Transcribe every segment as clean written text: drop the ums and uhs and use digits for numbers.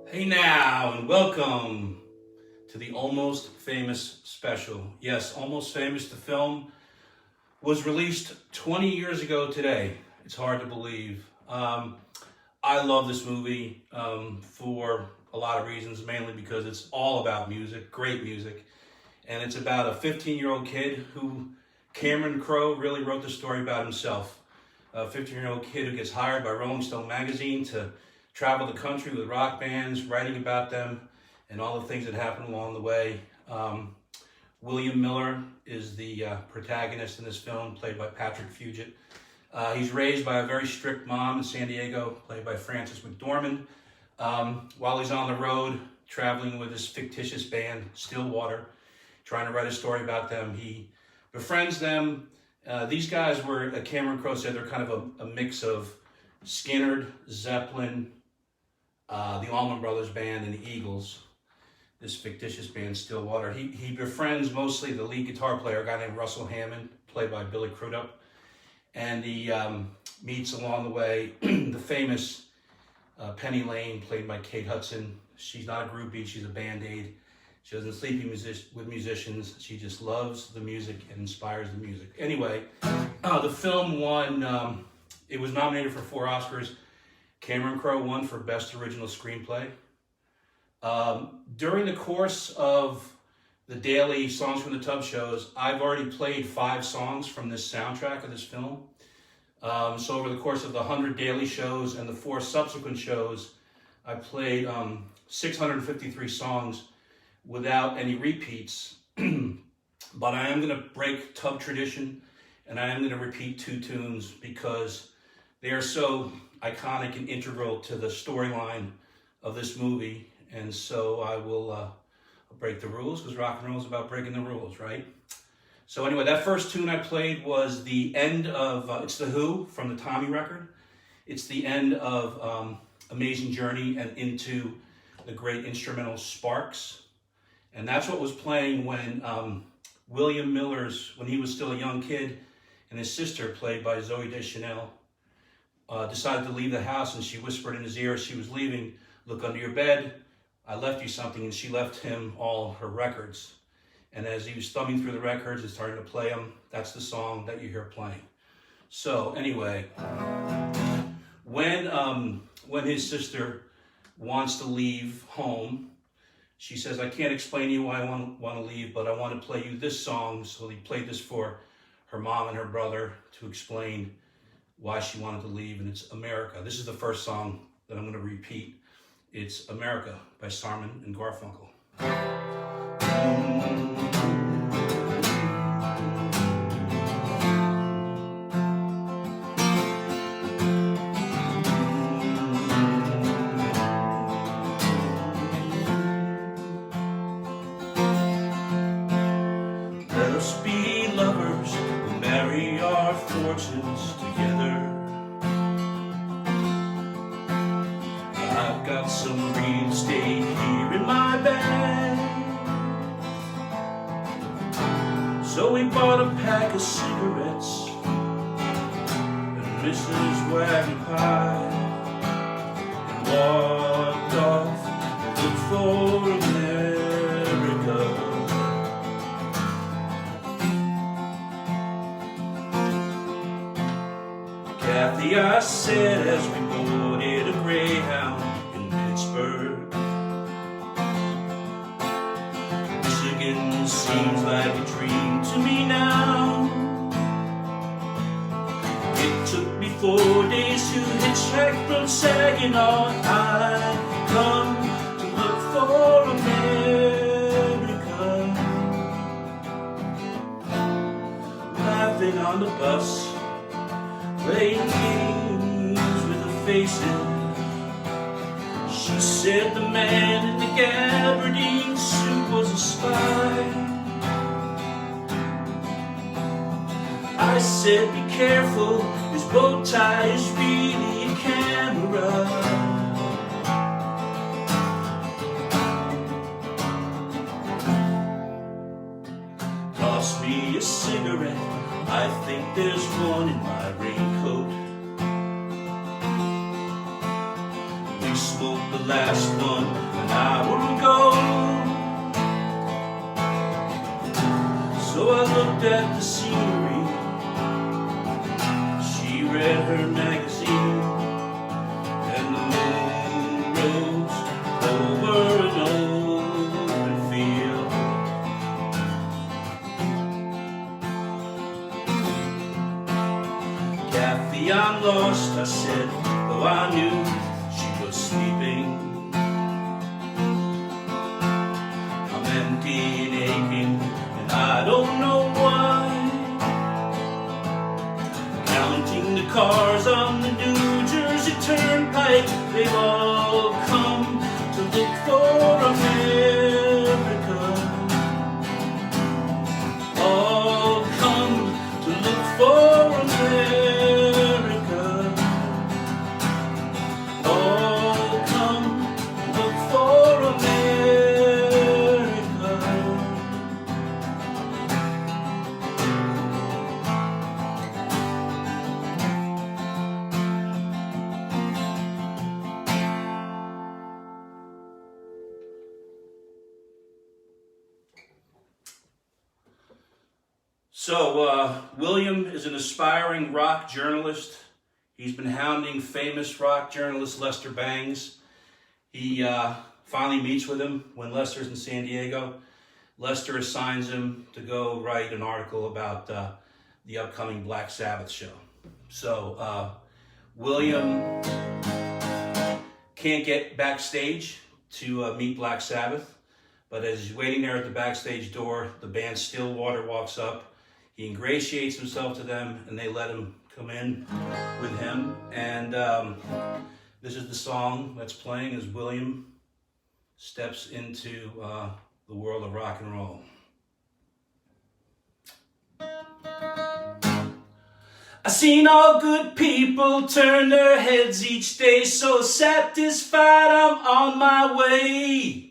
Hey now, and welcome to the Almost Famous special. Yes, Almost Famous, the film, was released 20 years ago today. It's hard to believe. I love this movie for a lot of reasons, mainly because it's all about music, great music. And it's about a 15-year-old kid who Cameron Crowe really wrote the story about himself. A 15-year-old kid who gets hired by Rolling Stone magazine to travel the country with rock bands, writing about them and all the things that happen along the way. William Miller is the protagonist in this film, played by Patrick Fugit. He's raised by a very strict mom in San Diego, played by Frances McDormand. While he's on the road, traveling with his fictitious band, Stillwater, trying to write a story about them, he befriends them. These guys were, Cameron Crowe said, they're kind of a mix of Skynyrd, Zeppelin, the Allman Brothers Band, and the Eagles. This fictitious band, Stillwater. He befriends mostly the lead guitar player, a guy named Russell Hammond, played by Billy Crudup. And he meets along the way the famous Penny Lane, played by Kate Hudson. She's not a groupie, she's a band-aid. She doesn't sleep with musicians. She just loves the music and inspires the music. Anyway, the film won, it was nominated for 4 Oscars. Cameron Crowe won for Best Original Screenplay. During the course of the daily Songs from the Tub shows, I've already played 5 songs from this soundtrack of this film. So over the course of the 100 daily shows and the 4 subsequent shows, I played 653 songs without any repeats. But I am going to break Tub tradition, and I am going to repeat 2 tunes because they are so iconic and integral to the storyline of this movie. And so I will break the rules, because rock and roll is about breaking the rules, right? So anyway, that first tune I played was the end of, it's The Who from the Tommy record. It's the end of Amazing Journey and into the great instrumental Sparks. And that's what was playing when William Miller's, when he was still a young kid, and his sister, played by Zooey Deschanel, decided to leave the house, and she whispered in his ear as she was leaving, "Look under your bed, I left you something," and she left him all her records. And as he was thumbing through the records and starting to play them, that's the song that you hear playing. So anyway, when his sister wants to leave home, she says, "I can't explain to you why I want to leave, but I want to play you this song." So he played this for her mom and her brother to explain why she wanted to leave, and it's America. This is the first song that I'm going to repeat. It's America by Simon and Garfunkel. Let us be lovers, we'll marry our fortunes together. I've got some real estate here in my bag, so we bought a pack of cigarettes and Mrs. Wagon Pie, and walked off to look for America. Kathy, I said as we boarded a Greyhound in Pittsburgh, Michigan seems like a dream to me now. It took me 4 days to hitchhike from Saginaw. I come to look for America. Laughing on the bus, playing games with the faces. She said the man in the gabardine suit was a spy. I said, be careful, his bow tie is really a camera. Toss me a cigarette, I think there's one in my raincoat. We smoke the last one an hour ago. So I looked at the scenery. She read her magazine, and the moon rose over an open field. Kathy, I'm lost, I said, though I knew she was sleeping. I'm empty and aching, and I don't know why. Counting the cars on the New Jersey Turnpike, they've all come to look for America. All come to look for America. All come to look for America. So, William is an aspiring rock journalist. He's been hounding famous rock journalist Lester Bangs. He finally meets with him when Lester's in San Diego. Lester assigns him to go write an article about the upcoming Black Sabbath show. So, William can't get backstage to meet Black Sabbath, but as he's waiting there at the backstage door, the band Stillwater walks up. He ingratiates himself to them, and they let him come in with him. And this is the song that's playing as William steps into the world of rock and roll. I seen all good people turn their heads each day, so satisfied I'm on my way.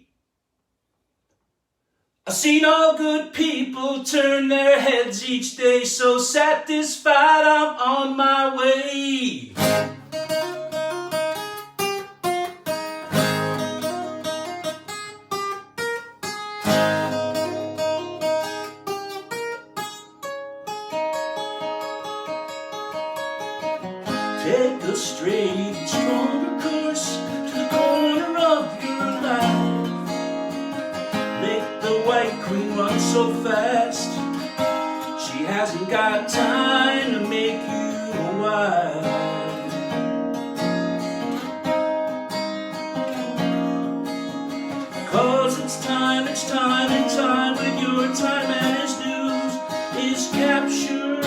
I seen all good people turn their heads each day, so satisfied I'm on my way. Take a straight, stronger course to the corner of your life. Make the white queen run so fast, she hasn't got time to make you a wife. Cause it's time and time with your time as news is captured.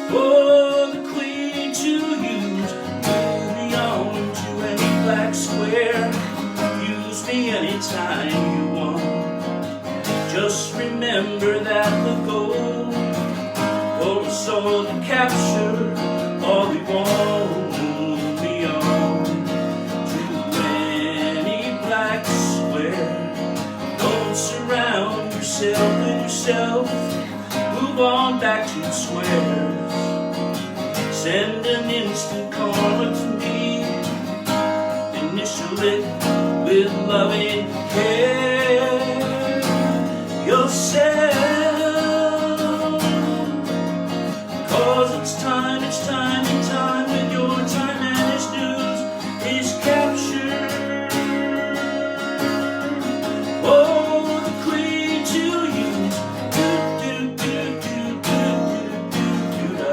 For the queen to use, move me on to any black square. Use me anytime you want. Just remember that the goal for a soul to capture all we want. Move me on to any black square. Don't surround yourself with yourself. Move on back to the squares. Send an instant karma to me. Initial it with loving care. Yourself. Cause it's time and time with your time and its dues is captured. Oh, the queen to use. Do, do, do, do, do, do, do, do, do.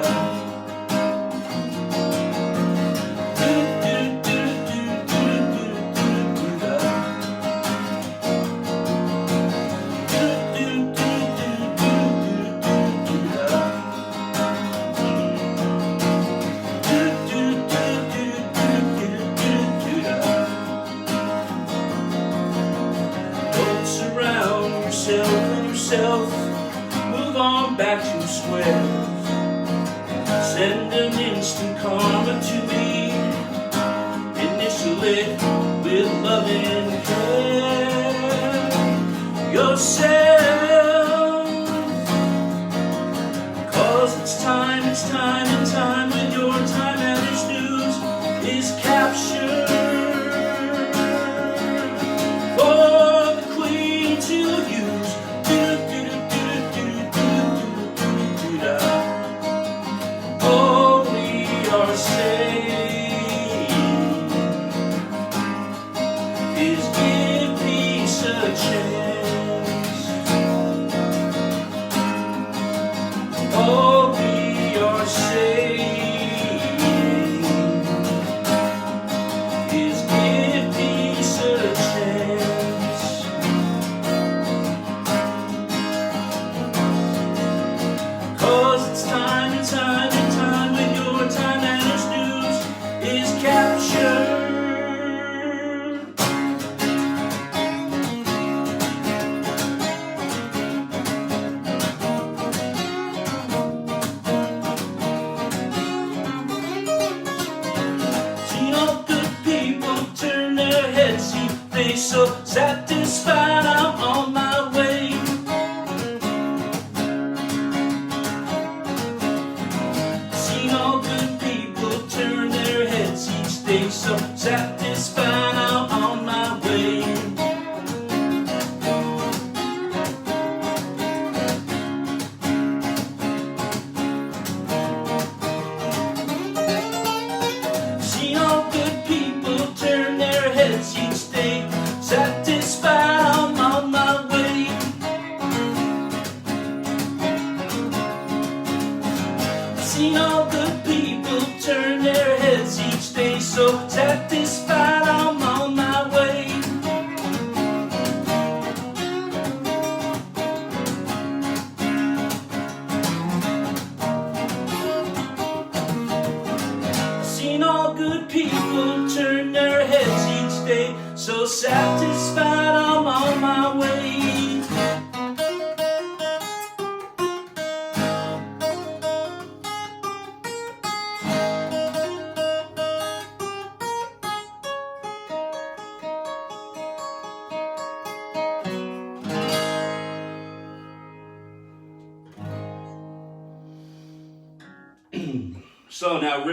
Move on back to squares. Send an instant karma to me. Initial it with loving care. Yourself. Cause it's time and time with your time and its news is captured for the queen to use. Oh, we are saved. Is give peace a chance. Oh, we are saved. Is give peace a chance. 'Cause it's time and time and time when your time and its news is captured. So satisfied, I'm on my way. Seen all good people turn their heads each day. So satisfied, I'm on my way. Seen all good people turn their heads each day. Satisfied, I'm on my way. Seen all good people turn their heads each day. So satisfied, I'm on my way. Seen all good people turn their heads each day. So satisfied, I'm on my way. So now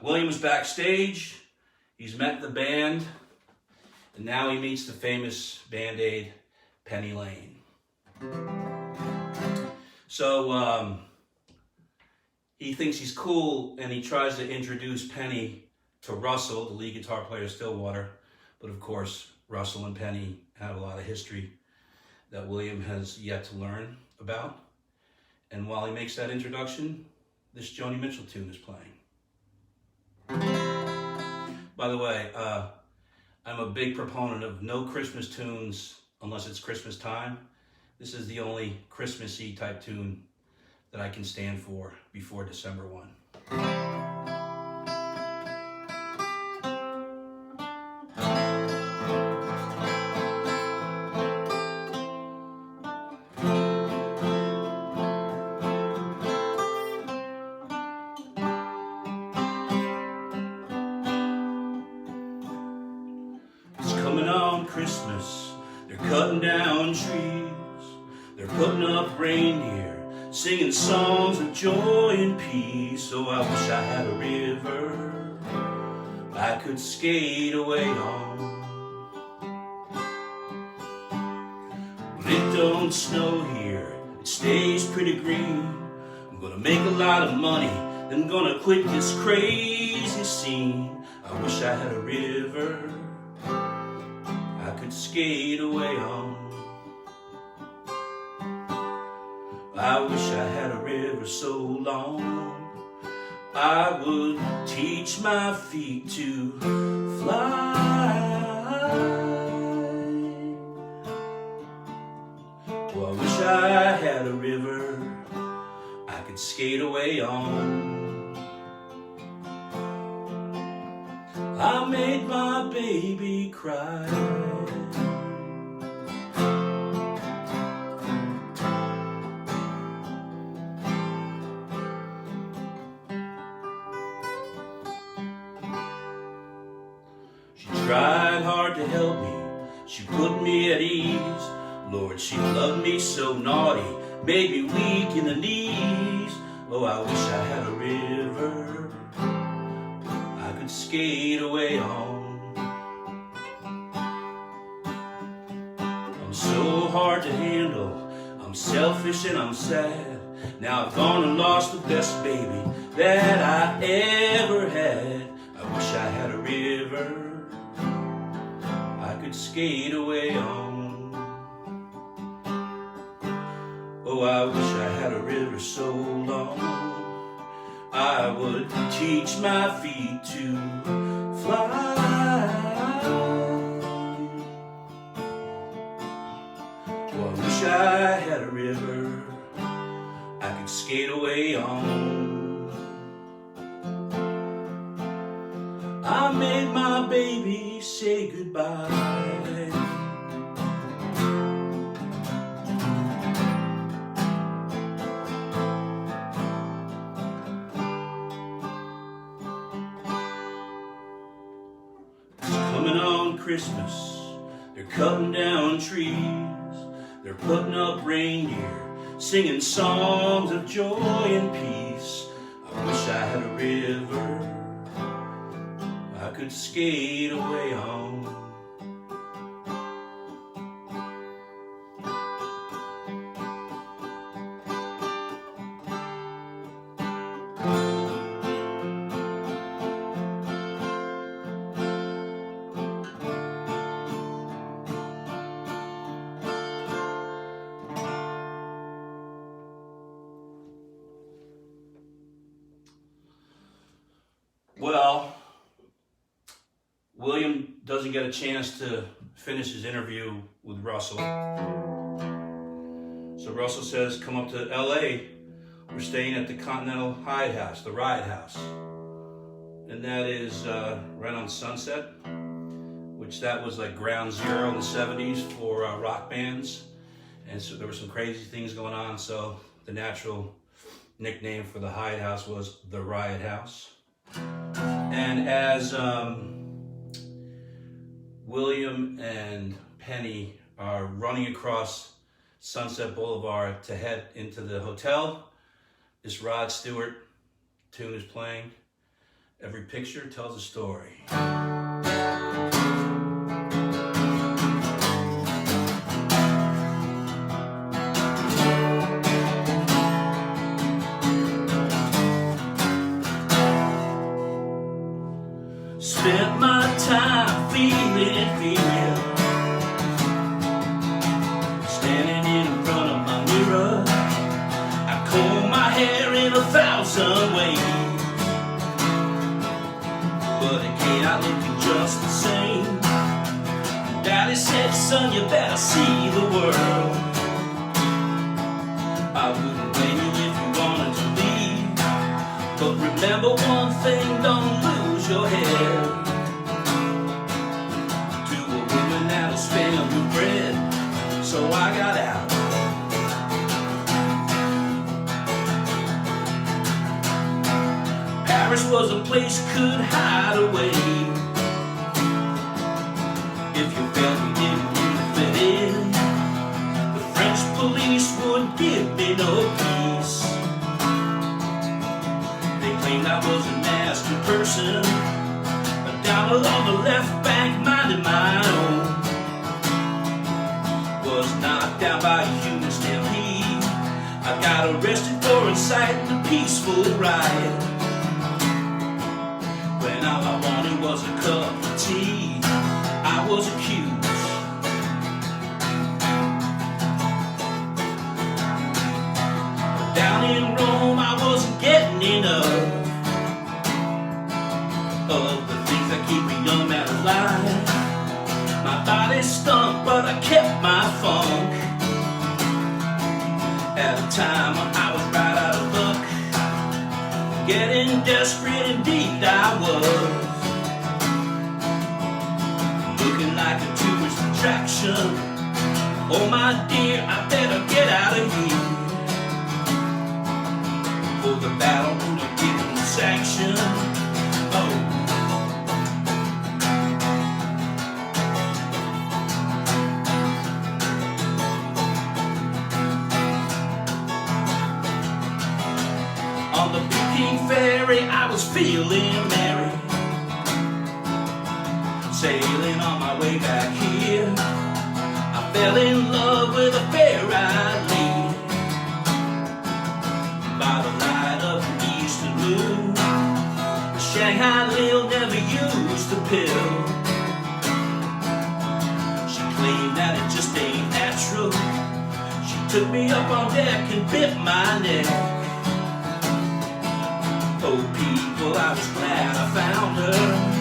William is backstage. He's met the band. And now he meets the famous Band-Aid, Penny Lane. So he thinks he's cool, and he tries to introduce Penny to Russell, the lead guitar player of Stillwater. But of course, Russell and Penny have a lot of history that William has yet to learn about. And while he makes that introduction, this Joni Mitchell tune is playing. By the way, I'm a big proponent of no Christmas tunes unless it's Christmas time. This is the only Christmassy type tune that I can stand for before December 1. Coming on Christmas, they're cutting down trees, they're putting up reindeer, singing songs of joy and peace. Oh, I wish I had a river I could skate away on. But it don't snow here, it stays pretty green. I'm gonna make a lot of money, then gonna quit this crazy scene. I wish I had a river I could skate away on. I wish I had a river so long I would teach my feet to fly. Oh, I wish I had a river I could skate away on. I made my baby cry. She tried hard to help me, she put me at ease. Lord, she loved me so naughty, made me weak in the knees. Oh, I wish I had a river I could could skate away on. I'm so hard to handle, I'm selfish and I'm sad. Now I've gone and lost the best baby that I ever had. I wish I had a river I could skate away on. Oh, I wish I had a river so long I would teach my feet to fly. Oh, I wish I had a river I could skate away on. I made my baby say goodbye. Coming on Christmas, they're cutting down trees, they're putting up reindeer, singing songs of joy and peace. I wish I had a river I could skate away on. Well, William doesn't get a chance to finish his interview with Russell. So Russell says, come up to LA. We're staying at the Continental Hyatt House, the Riot House. And that is right on Sunset, which that was like ground zero in the 70s for rock bands. And so there were some crazy things going on. So the natural nickname for the Hyatt House was the Riot House. And as William and Penny are running across Sunset Boulevard to head into the hotel, this Rod Stewart tune is playing. Every picture tells a story. Spent my time feeling female, standing in front of my mirror. I comb my hair in 1,000 ways, but it came out looking just the same. Daddy said, son, you better see the world. I wouldn't blame you if you wanted to leave, but remember one thing, don't lose your head to a woman that'll spend your bread. So I got out. Paris was a place could hide away. If you felt you didn't fit in, the French police would give me no peace. They claimed I was a nasty person, but down along the left bank, minding my own, was knocked down by a human stampede. I got arrested for inciting a peaceful riot, when all I wanted was a cup of tea. I was accused. But down in Rome, I wasn't getting enough of the things that keep a young man alive. My body stunk, but I kept my funk. At a time when I was right out of luck, getting desperate indeed I was, looking like a tourist attraction. Oh my dear, I better get out of here, for the battle would have given sanction. Oh, on the Peking ferry, I was feeling merry. Sailing on my way back here, I fell in love with a fair-eyed lady. By the light of the eastern moon, the Shanghai Lil never used a pill. She claimed that it just ain't natural. She took me up on deck and bit my neck. Oh people, I was glad I found her.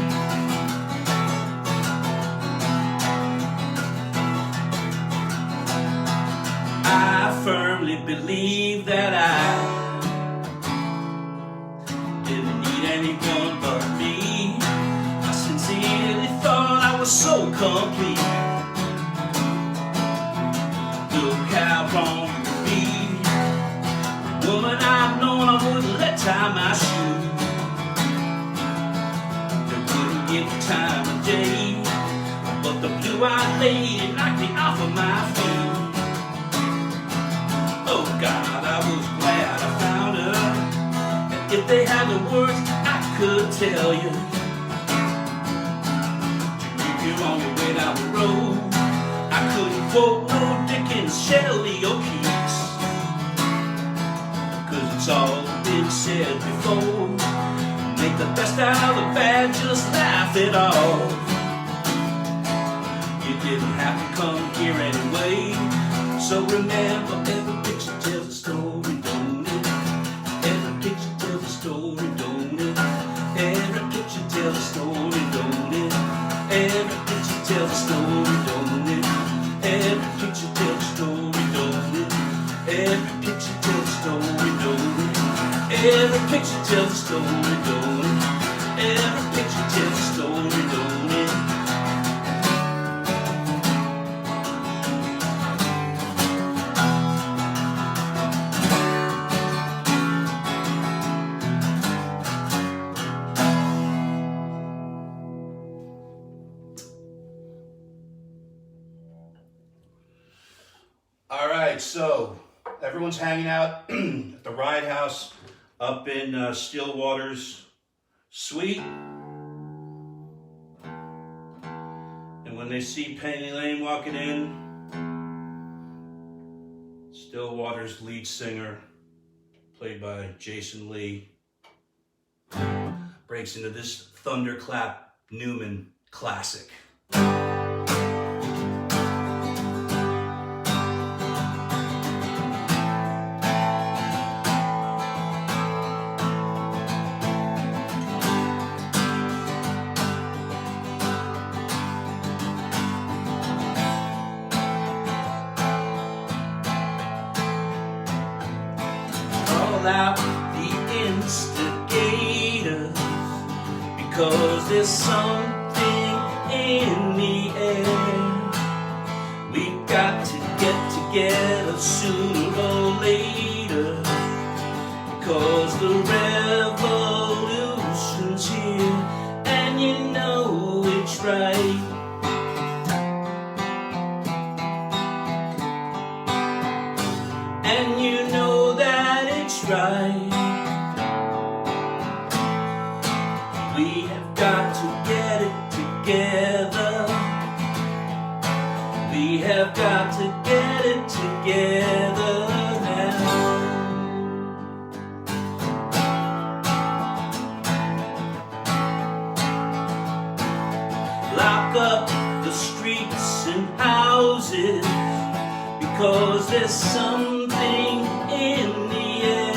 I firmly believe that I didn't need anyone but me. I sincerely thought I was so complete. Look how wrong you could be. The woman I've known, I wouldn't let tie my shoe. They wouldn't give me time of day, but the blue-eyed lady knocked me off of my feet. Oh God, I was glad I found her. And if they had the words, I could tell you. If you're on your way down the road, I couldn't quote no Dickens, Shelley, or Keats, 'cause it's all been said before. Make the best out of the bad, just laugh it off. You didn't have to come here anyway. So remember, every picture tells a story, don't it? Every picture tells a story, don't it? Every picture tells a story, don't it? Every picture tells a story, don't it? Every picture tells a story, don't it? Every picture tells a story, don't it? Every picture tells a story, don't it? Every picture tells a story, don't it? All right, so everyone's hanging out at the Ride House up in Stillwater's suite. And when they see Penny Lane walking in, Stillwater's lead singer, played by Jason Lee, breaks into this Thunderclap Newman classic. Out the instigators, because there's something in the air. We've got to get together sooner or later, because the revolution's here, and you know it's right. And you know that it's right. We have got to get it together. We have got to get it together now. Lock up the streets and houses, because there's something in the air.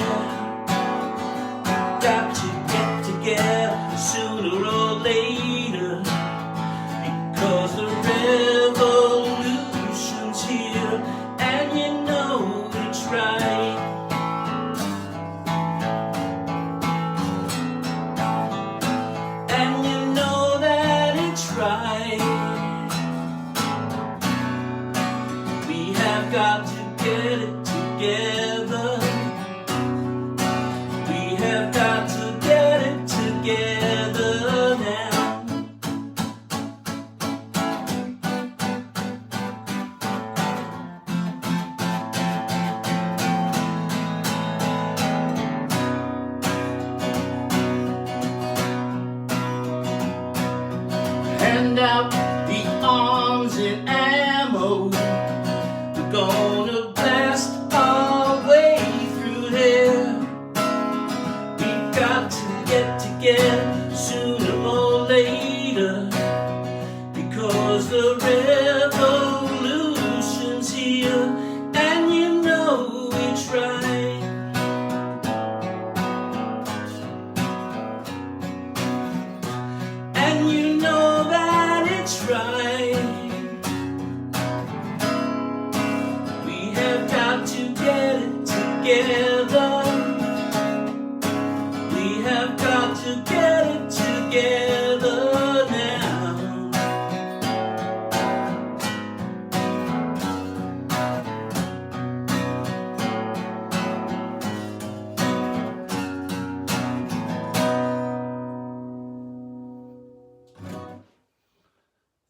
Got to get together sooner or later, because the revolution's here, and you know it's right. And you know that it's right. We have got to get it together. We have got to get it together now. send out the arms and ammo. We're gonna blast our way through there. We've got to get together sooner or later, because the revolution's here, and you know it's right. And you know that it's right. We have got to get it together. We have got to get it together now.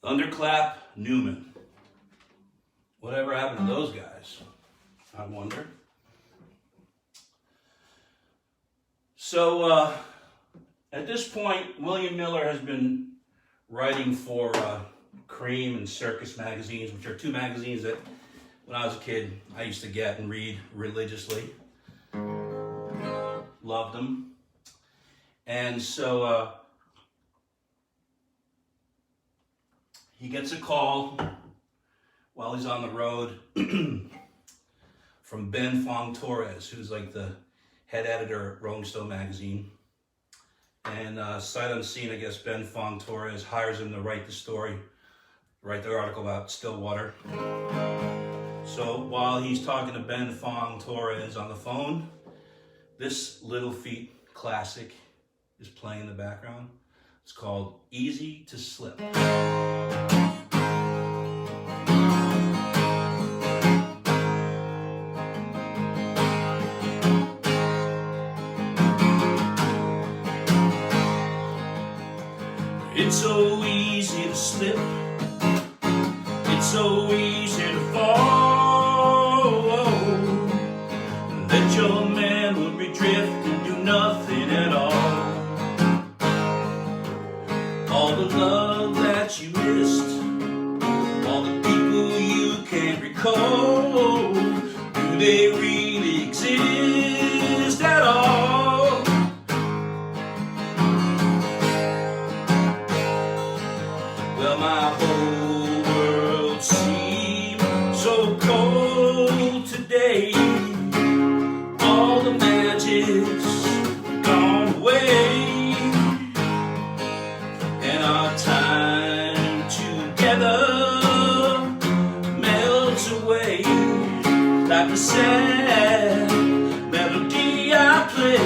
Thunderclap Newman. Whatever happened to those guys? I wonder. So, at this point, William Miller has been writing for Cream and Circus magazines, which are two magazines that, when I was a kid, I used to get and read religiously. Loved them. And so, he gets a call while he's on the road from Ben Fong Torres, who's like the head editor at Rolling Stone magazine. And sight unseen, I guess, Ben Fong Torres hires him to write the story, write the article about Stillwater. So while he's talking to Ben Fong Torres on the phone, this Little Feat classic is playing in the background. It's called Easy to Slip. It's so easy to slip, it's so easy to fall, that your man would be drifting, do nothing at all. All the love that you missed, all the people you can't recall, do they really exist at all? Well, my whole world seems so cold today. All the magic's gone away, and our time together melts away like a sad melody I play.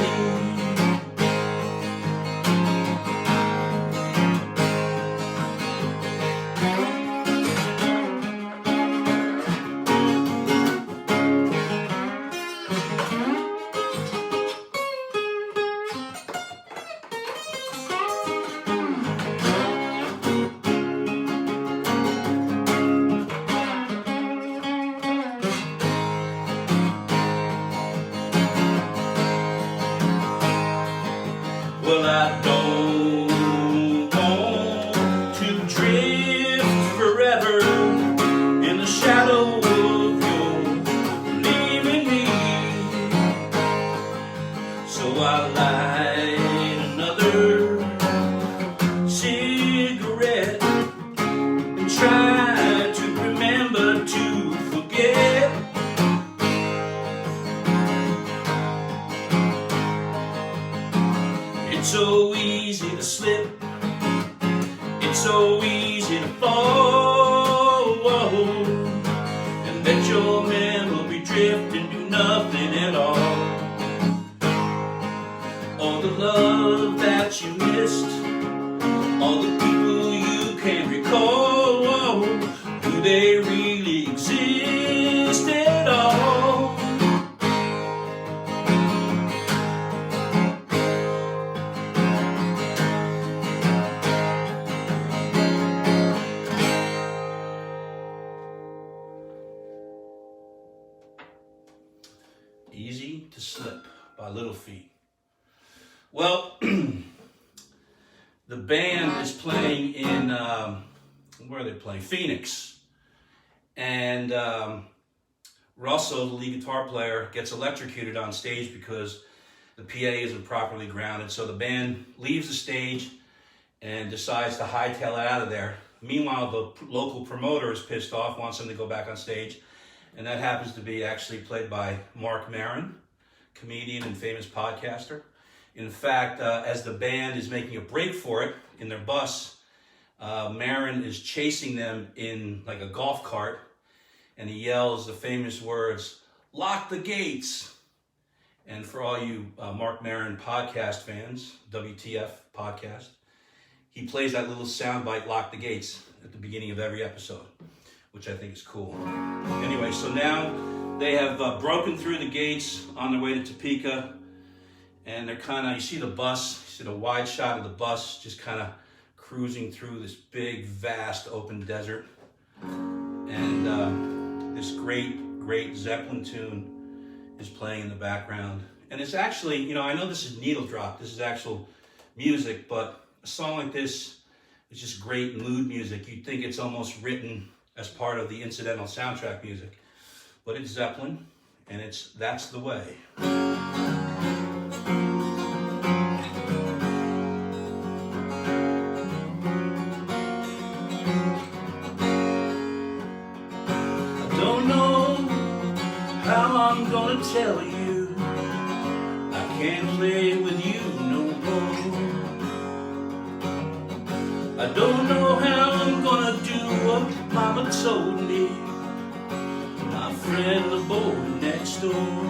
Well, I don't want to drift forever in the shadow of your leaving me. So I light another cigarette and try to remember to forget. It's so easy to slip, it's so easy to fall, and that your man will be drifting, do nothing at all. All the love that you missed, all the people you can't recall, do they really exist at all? Easy to Slip by Little Feat. Well, The band is playing in, where are they playing? Phoenix. And Russell, the lead guitar player, gets electrocuted on stage because the PA isn't properly grounded. So the band leaves the stage and decides to hightail it out of there. Meanwhile, the local promoter is pissed off, wants him to go back on stage. And that happens to be actually played by Mark Maron, comedian and famous podcaster. In fact, as the band is making a break for it in their bus, Maron is chasing them in like a golf cart, and he yells the famous words, "Lock the gates!" And for all you Mark Maron podcast fans, WTF podcast, he plays that little soundbite, "Lock the gates," at the beginning of every episode, which I think is cool. Anyway, so now they have broken through the gates on their way to Topeka, and they're kind of, you see the bus, you see the wide shot of the bus just kind of cruising through this big, vast, open desert. And this great Zeppelin tune is playing in the background. And it's actually, you know, I know this is needle drop, this is actual music, but a song like this is just great mood music. You'd think it's almost written as part of the incidental soundtrack music. But it's Zeppelin, and it's That's the Way. I'm gonna tell you, I can't play with you no more. I don't know how I'm gonna do what Mama told me, my friend the boy next door.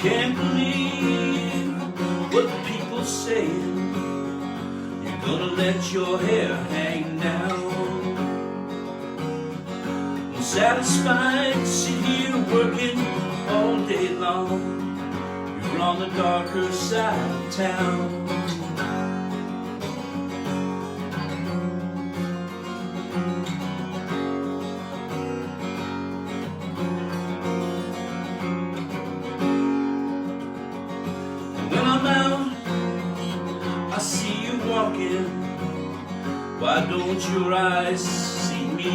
Can't believe what people saying. You're gonna let your hair hang down. I'm satisfied to sit here working all day long. You're on the darker side of town. Why don't your eyes see me?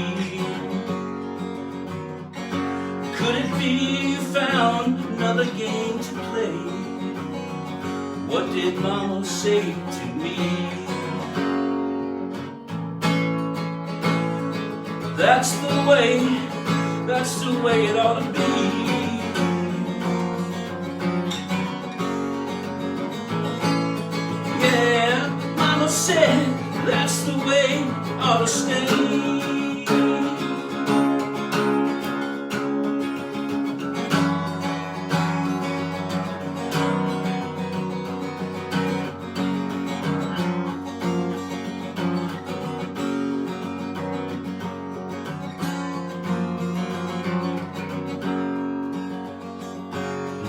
Could it be you found another game to play? What did Mama say to me? That's the way it ought to be. Yeah, Mama said that's the way I ought to stay.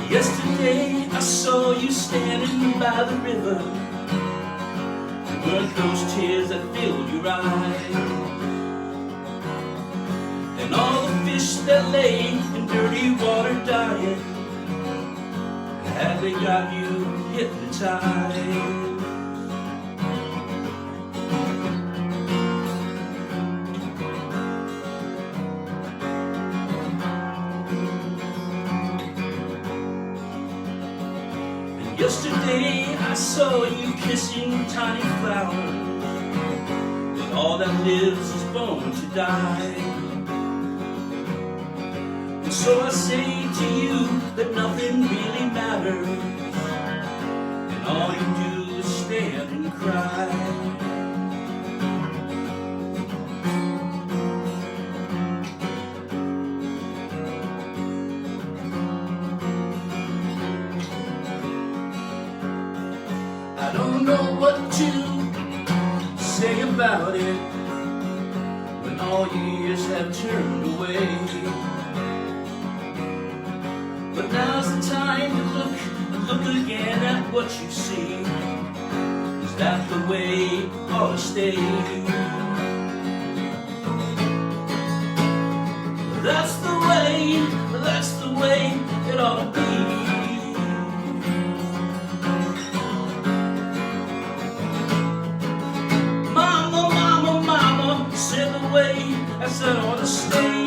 Yesterday I saw you standing by the river. Weren't those tears that filled your eyes? And all the fish that lay in dirty water dying, had they got you hypnotized? Yesterday I saw you kissing tiny flowers, but all that lives is born to die. And so I say to you that nothing really matters, and all you do is stand and cry. I don't know what to say about it when all your years have turned away. But now's the time to look again at what you see. Is that the way it ought to stay? I said I ought to stay.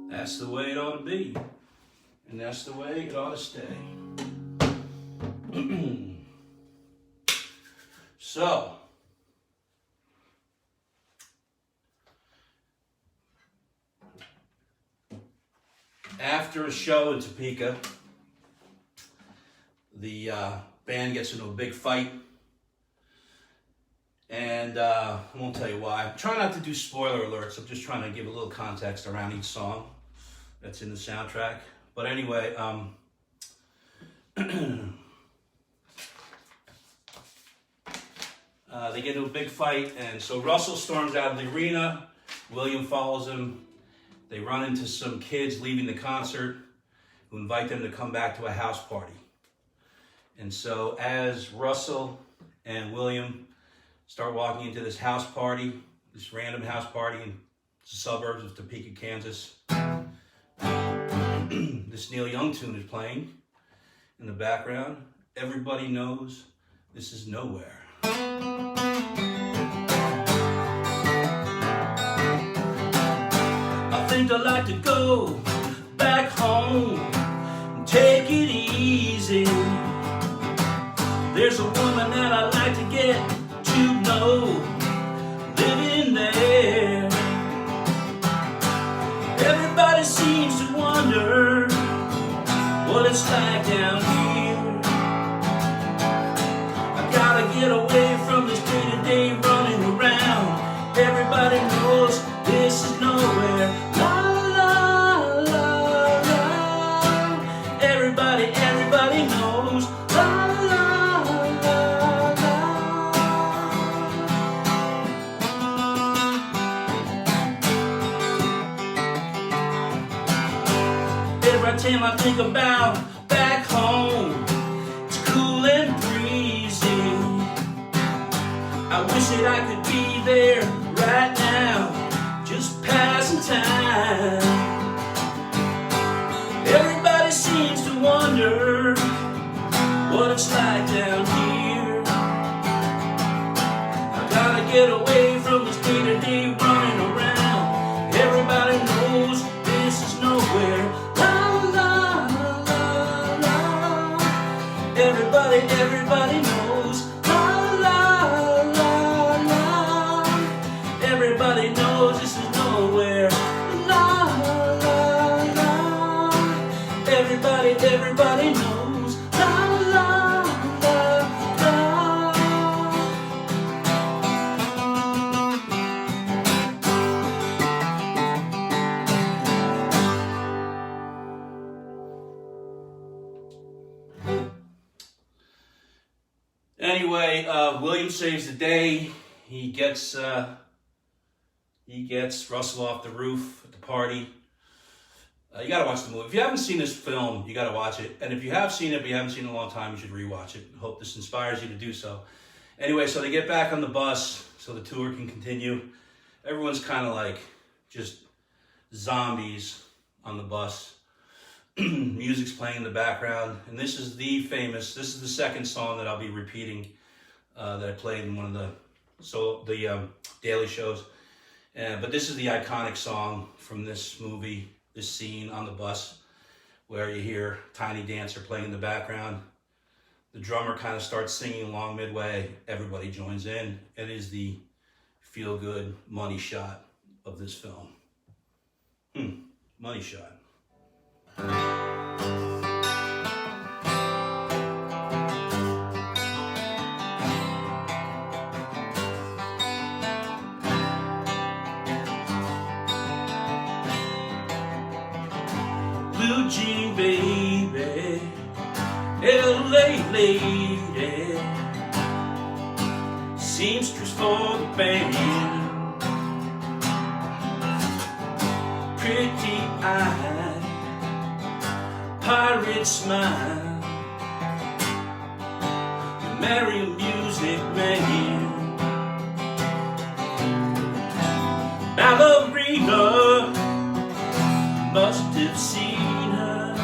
That's the way it ought to be, and that's the way it ought to stay. So, after a show in Topeka, the band gets into a big fight, and I won't tell you why. I'm trying not to do spoiler alerts. I'm just trying to give a little context around each song that's in the soundtrack. But anyway, they get into a big fight, and so Russell storms out of the arena. William follows him. They run into some kids leaving the concert who invite them to come back to a house party. And so as Russell and William start walking into this house party, this random house party in the suburbs of Topeka, Kansas, this Neil Young tune is playing in the background. Everybody knows this is nowhere. I think I'd like to go back home and take it easy. There's a woman that I'd like to get to know, living there. Everybody seems to wonder what it's like down here. I gotta get away from this day-to-day running around. Everybody knows this is nowhere. La la la la. Everybody knows. La la la la. Every time I think about back home, it's cool and breezy. I wish that I could be there right now, just passing time. Everybody seems to wonder what it's like down here. I gotta get away from this day-to-day running around. Everybody knows this is nowhere. La la la la. Everybody knows. La la la la. Everybody knows this is nowhere. La la la. Everybody knows. La la la la. Anyway, William saves the day. He gets Russell off the roof at the party. You gotta watch the movie. If you haven't seen this film, you gotta watch it. And if you have seen it, but you haven't seen it in a long time, you should rewatch it. I hope this inspires you to do so. Anyway, so they get back on the bus so the tour can continue. Everyone's kind of like just zombies on the bus. Music's playing in the background. And this is the second song that I'll be repeating that I played in one of the daily shows. But this is the iconic song from this movie, this scene on the bus where you hear Tiny Dancer playing in the background. The drummer kind of starts singing along midway. Everybody joins in. It is the feel-good money shot of this film. Money shot. blue jean baby, LA lady, seamstress for the band, pretty eye, pirate smile, you marry a music man, ballerina, must have seen her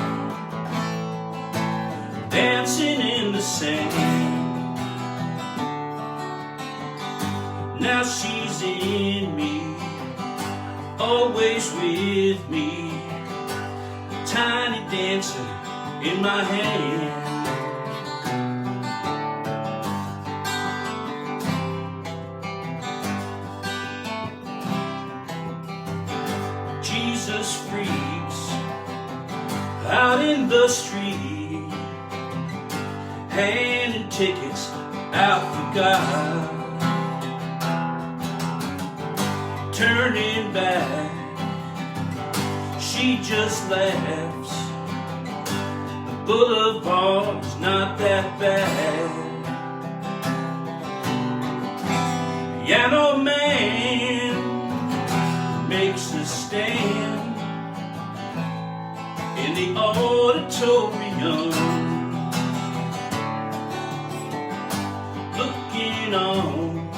dancing in the sand. Now she's in me, always with me, a tiny dancer in my hand. Jesus freaks out in the street, handing tickets out for God. Turning back, she just laughs. The boulevard's not that bad. Piano man makes a stand in the auditorium, looking on.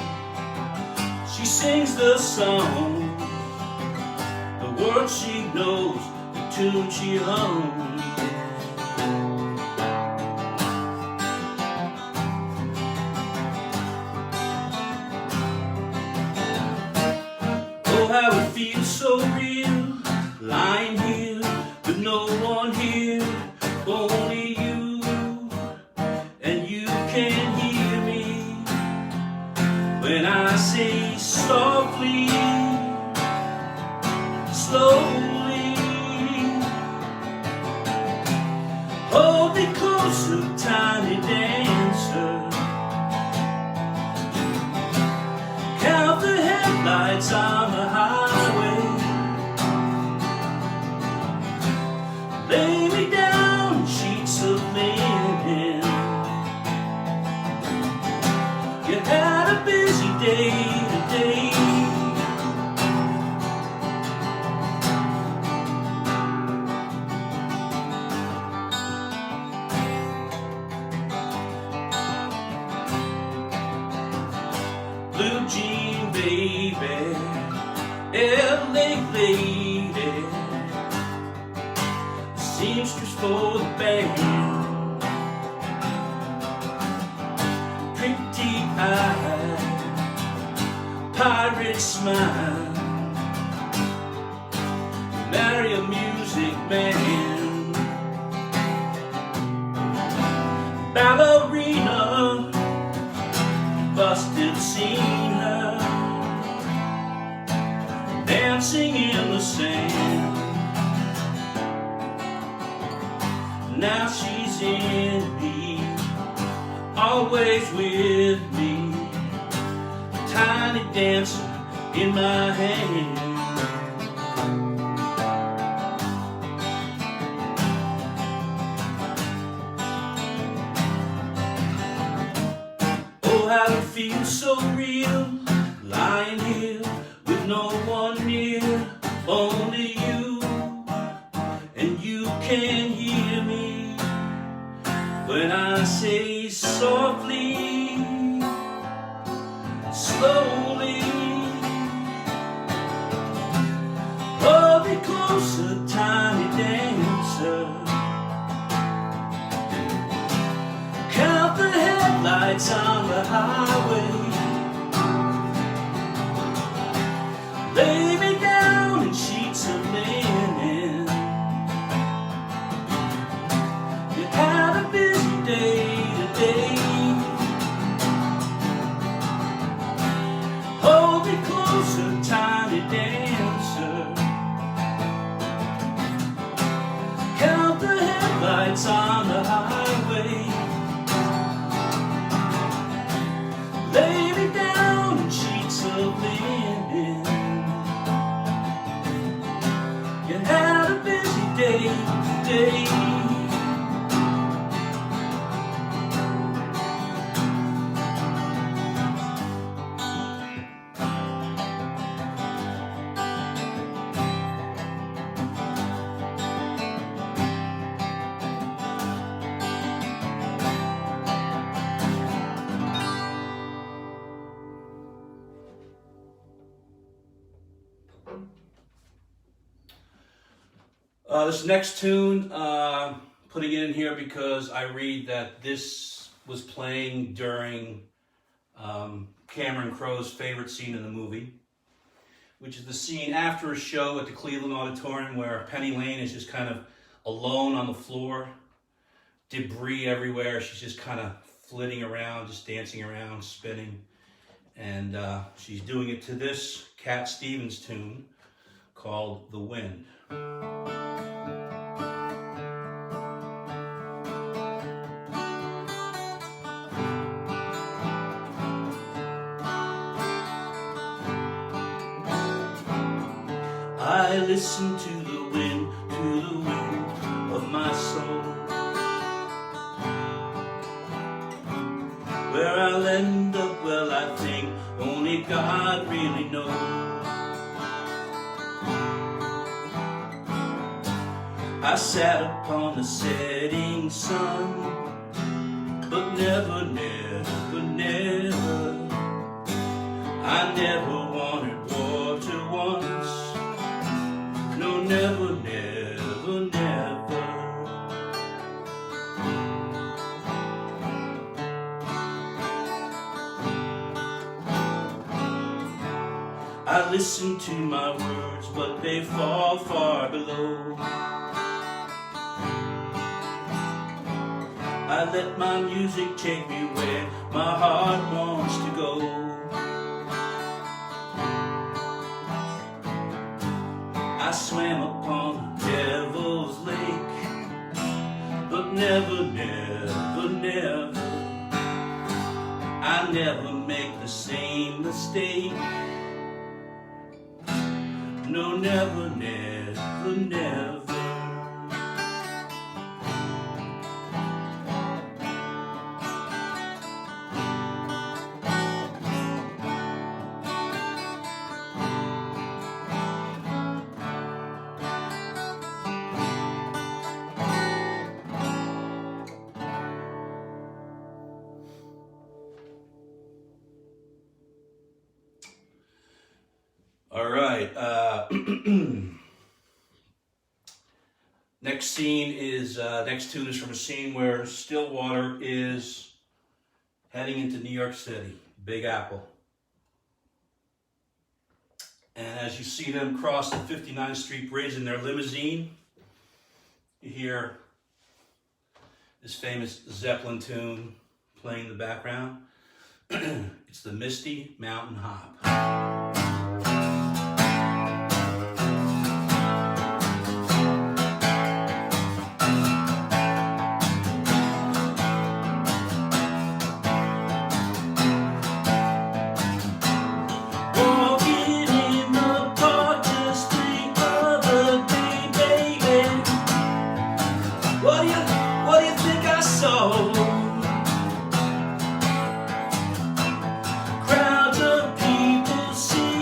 She sings the song, the words she knows, the tune she hums. Oh, how it feels so real, lying here with no one here, only you, and you can hear me when I say softly, slowly, hold me closer, tiny dancer, count the headlights on the highway, lay me down in sheets of linen. You had a busy day today, blue jean baby, LA lady, seamstress for the band, pretty eye, pirate smile, marry a music man, ballerina, must have seen her dancing in the sand. Now she's in me, always with me, a tiny dancer in my hand. Oh, how it feels so real, lying here with no one near, only you, and you can hear me when I say softly, slowly, hold me closer, tiny dancer, count the headlights on the highway, lay me down in sheets of linen. You had a busy day today, hold me closer, tiny dancer, count the headlights on the highway, lay day. This next tune, putting it in here because I read that this was playing during Cameron Crowe's favorite scene in the movie, which is the scene after a show at the Cleveland Auditorium where Penny Lane is just kind of alone on the floor, debris everywhere. She's just kind of flitting around, just dancing around, spinning. And she's doing it to this Cat Stevens tune called The Wind. I listen to the wind of my soul. Where I'll end up, well, I think only God really knows. I sat upon the setting sun, but never, never, never, I never wanted water once. No, never, never, never. I listen to my words, but they fall far below. I let my music take me where my heart wants to go. I swam upon the devil's lake, but never, never, never, I never make the same mistake. No, never, never, never. All right. Next scene is next tune is from a scene where Stillwater is heading into New York City, Big Apple. And as you see them cross the 59th Street Bridge in their limousine, you hear this famous Zeppelin tune playing in the background. It's the Misty Mountain Hop. What do you think I saw? Crowds of people see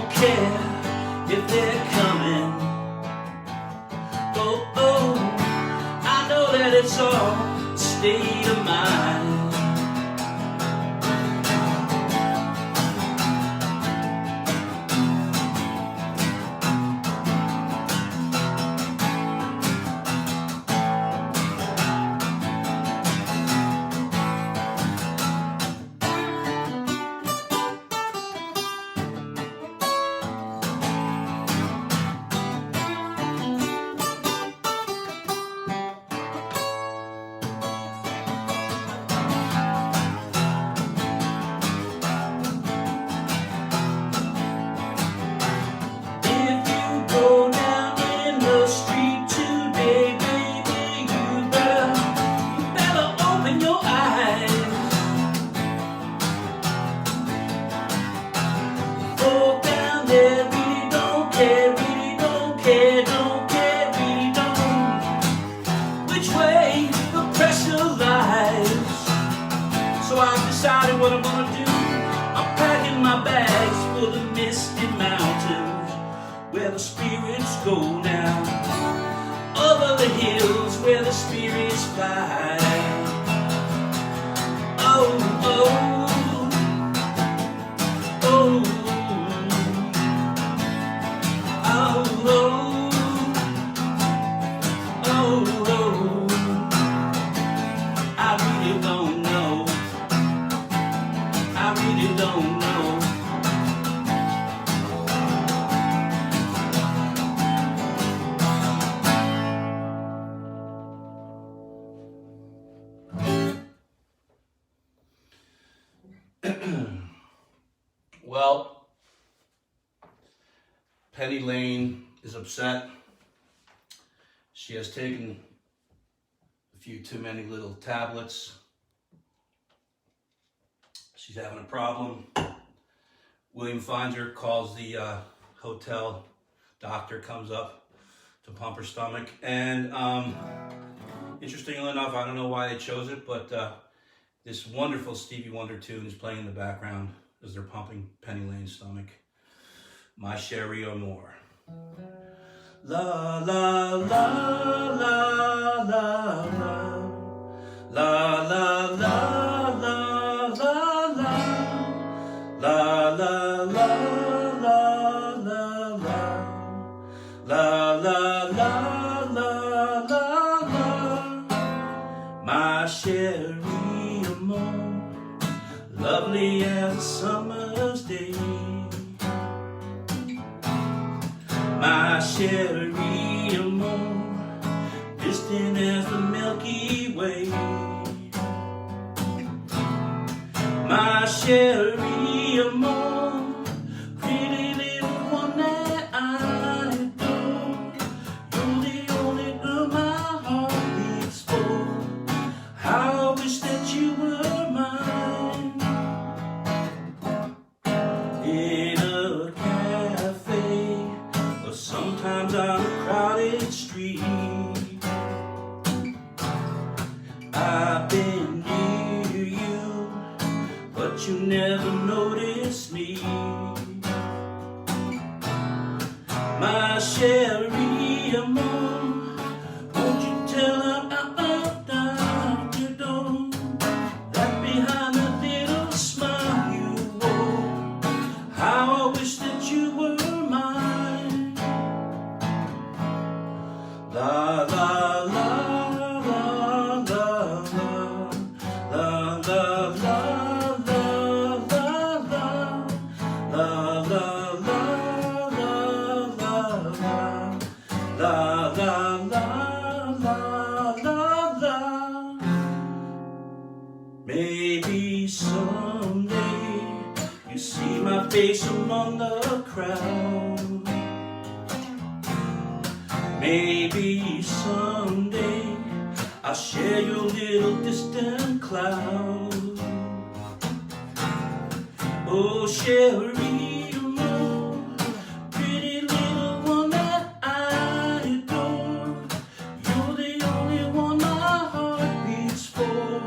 don't care if they're coming. Oh, oh, I know that it's all a state of mind. What I'm gonna do, I'm packing my bags for the misty mountains where the spirits go now, over the hills where the spirits fly. Oh, oh, oh, oh, oh, oh, I really don't know. I really don't know. Well, Penny Lane is upset. She has taken a few too many little tablets. She's having a problem. William finds her, calls the hotel. Doctor comes up to pump her stomach. And interestingly enough, I don't know why they chose it, but this wonderful Stevie Wonder tune is playing in the background as they're pumping Penny Lane's stomach. My Sherry or More. La, la, la, la, la, la, la, la, la, la. La la la la la la la la la la la la. My Sherry Amore, lovely as a summer's day. My Sherry Amore, distant as the Milky Way. My Sherry Amore, pretty little one that I adore. You're the only girl my heart beats for. How I wish that you were mine. In a cafe, or sometimes on a crowded street. I've been near you, but you never noticed me. My Sherry Amore, won't you tell her I love Dr. Dawn, that behind the little smile you wore, how I wish that you were mine. La la la la la la la la. Maybe someday you see my face among the crowd. Maybe someday I'll share your little distant cloud. Oh, Sherry Amore, pretty little one that I adore. You're the only one my heart beats for.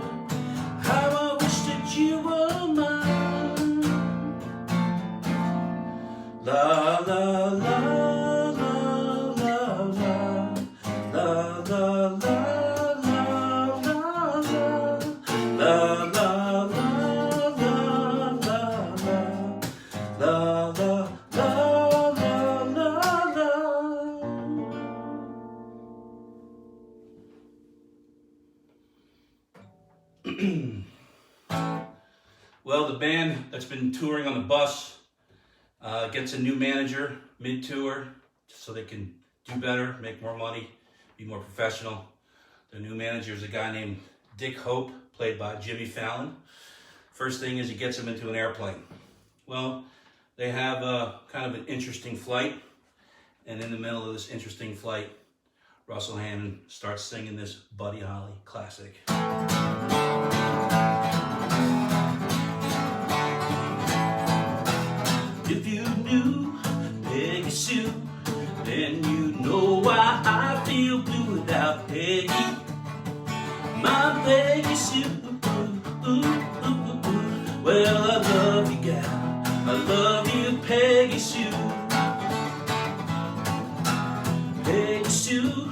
How I wish that you were mine. La la la la la la la la la la la la la Well, the band that's been touring on the bus gets a new manager mid-tour so they can do better, make more money, be more professional. The new manager is a guy named Dick Hope, played by Jimmy Fallon. First thing is he gets him into an airplane. Well, they have kind of an interesting flight, and in the middle of this interesting flight, Russell Hammond starts singing this Buddy Holly classic. If you knew Peggy Sue, then you know why I feel blue without Peggy. My Peggy Sue, well, I love you, gal. I love you, Peggy Sue. Peggy Sue,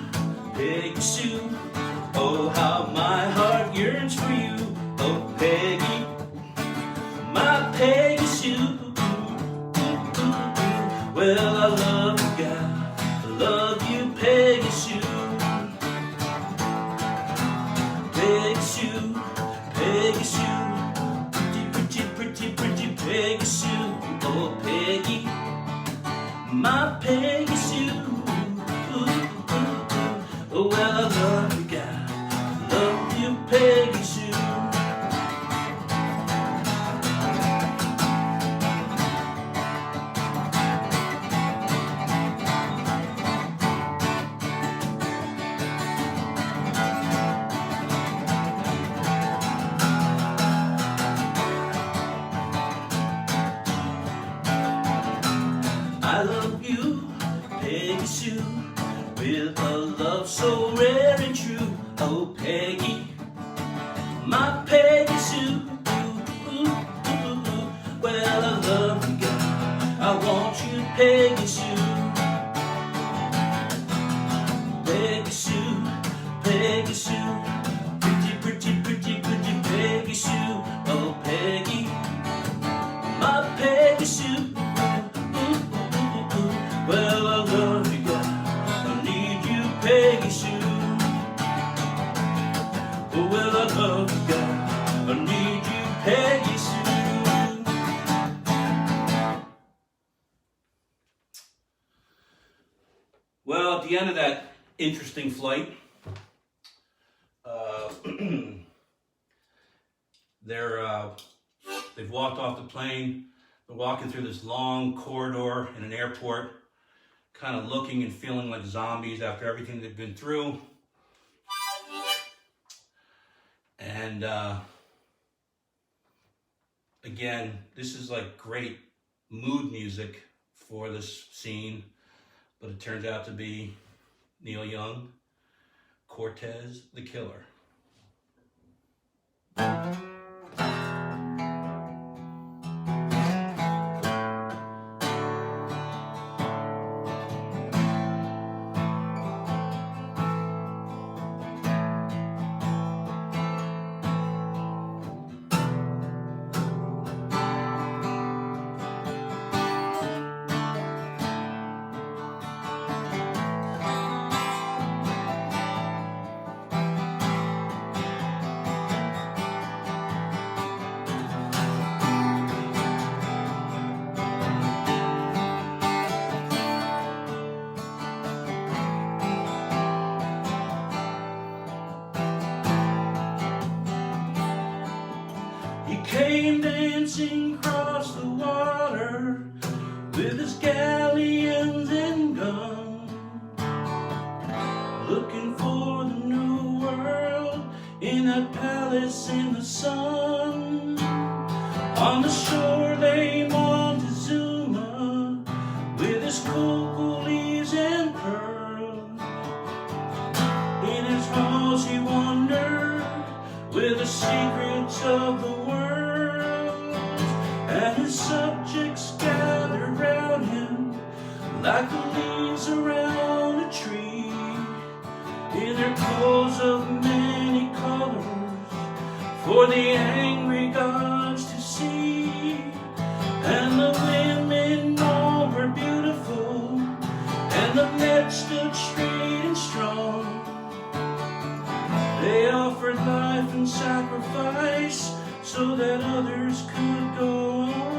Peggy Sue, oh, how my heart yearns for you. Oh, Peggy, my Peggy Sue. Well, I love you, gal. I love you, Peggy Sue. Peggy Sue, Peggy Sue, pretty, pretty, pretty, pretty Peggy Sue. Oh, Peggy, my Peggy Sue. Oh, well, I love you, gal. I love you, Peggy Sue. I love you, Peggy Sue, with a love so rare and true. Oh, Peggy, my Peggy Sue. Well, I love you, gal. I want you, Peggy Sue. Peggy Sue, Peggy Sue, pretty, pretty, pretty, pretty Peggy Sue. Oh, Peggy, my Peggy Sue. Well, I love you, gal. I need you, Peggy Sue. Oh, well, I love you, gal. I need you, Peggy Sue. Well, at the end of that interesting flight, they've walked off the plane. They're walking through this long corridor in an airport, kind of looking and feeling like zombies after everything they've been through. And again, this is like great mood music for this scene, but it turns out to be Neil Young, Cortez the Killer. Came dancing across the water with his galleons and guns, looking for the new world in that palace in the sun. On the shore lay Montezuma with his cocoa leaves and pearls. In his halls he wandered with the secrets of the world, and his subjects gathered around him like the leaves around a tree, in their clothes of many colors for the angry gods to see. And the women all were beautiful, and the men stood straight and strong. They offered life and sacrifice so that others could go on.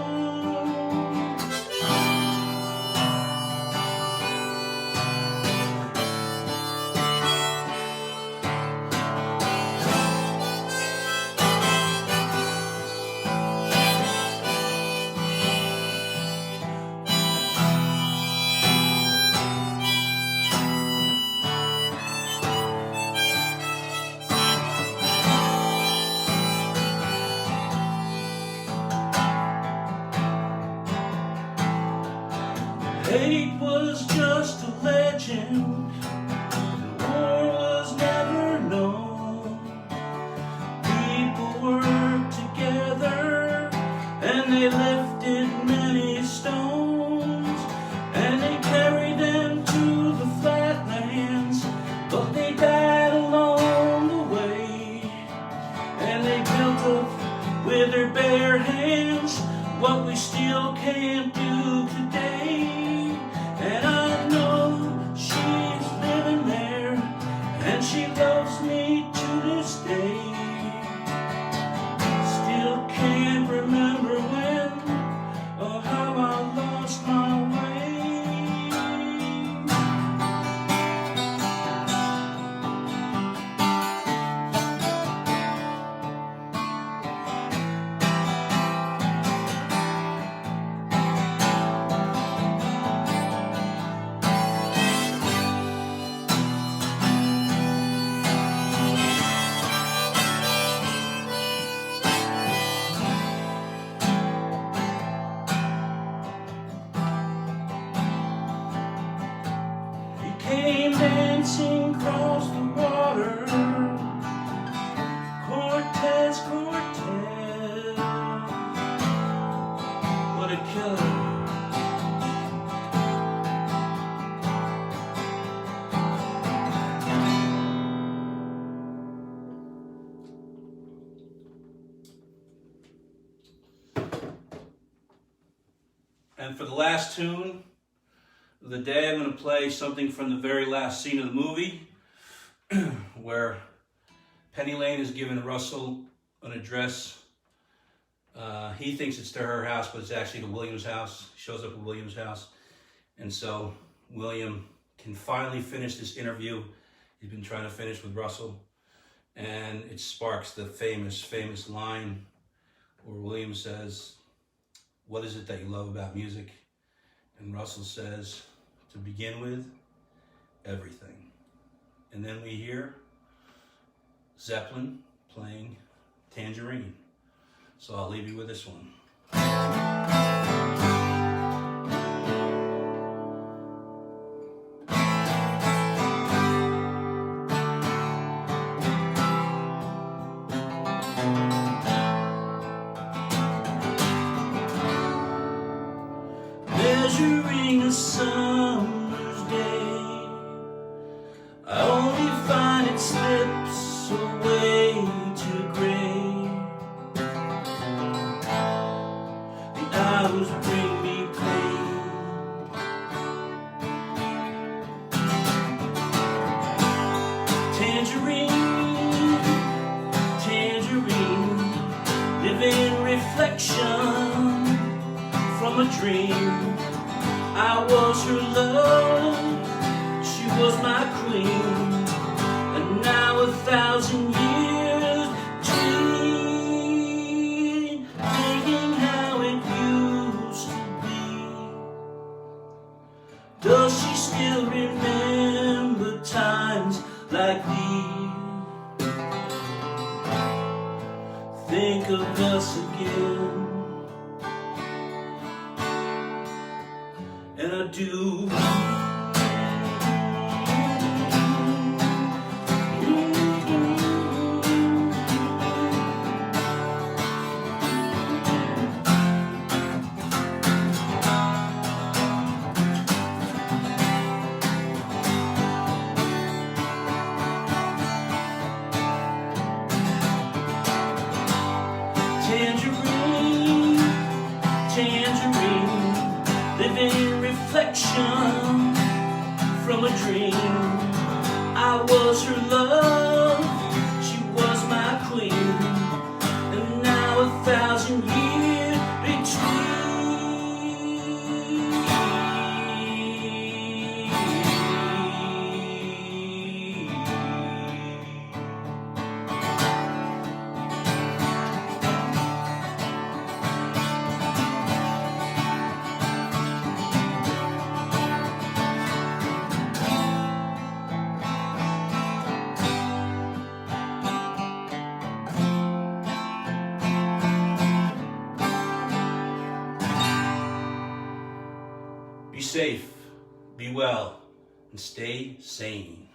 Hate was just a legend, war was never known. People worked together and they lifted many stones, and they carried them to the flatlands, but they died along the way. And they built up with their bare hands what we still can't do today. And I know she's living there, and she loves me to this day. Still can't remember when or how I lost my way. Came dancing across the water, Cortez, Cortez, what a killer. And for the last tune of the day, I'm going to play something from the very last scene of the movie where Penny Lane is giving Russell an address. He thinks it's to her house, but it's actually to William's house. He shows up at William's house. And so William can finally finish this interview he's been trying to finish with Russell. And it sparks the famous line where William says, "What is it that you love about music?" And Russell says, "To begin with, everything." And then we hear Zeppelin playing Tangerine. So I'll leave you with this one. Measuring a summer's day, I only find it slips away to gray. The hours bring me pain. Tangerine, tangerine, living reflection from a dream. I was her love, she was my queen, and now 1,000 years between, thinking how it used to be. Does she still remember times like these? Think of us again. And I do. living reflection from a dream. I was her love, she was my queen, and now 1,000 years between. Be safe, be well, and stay sane.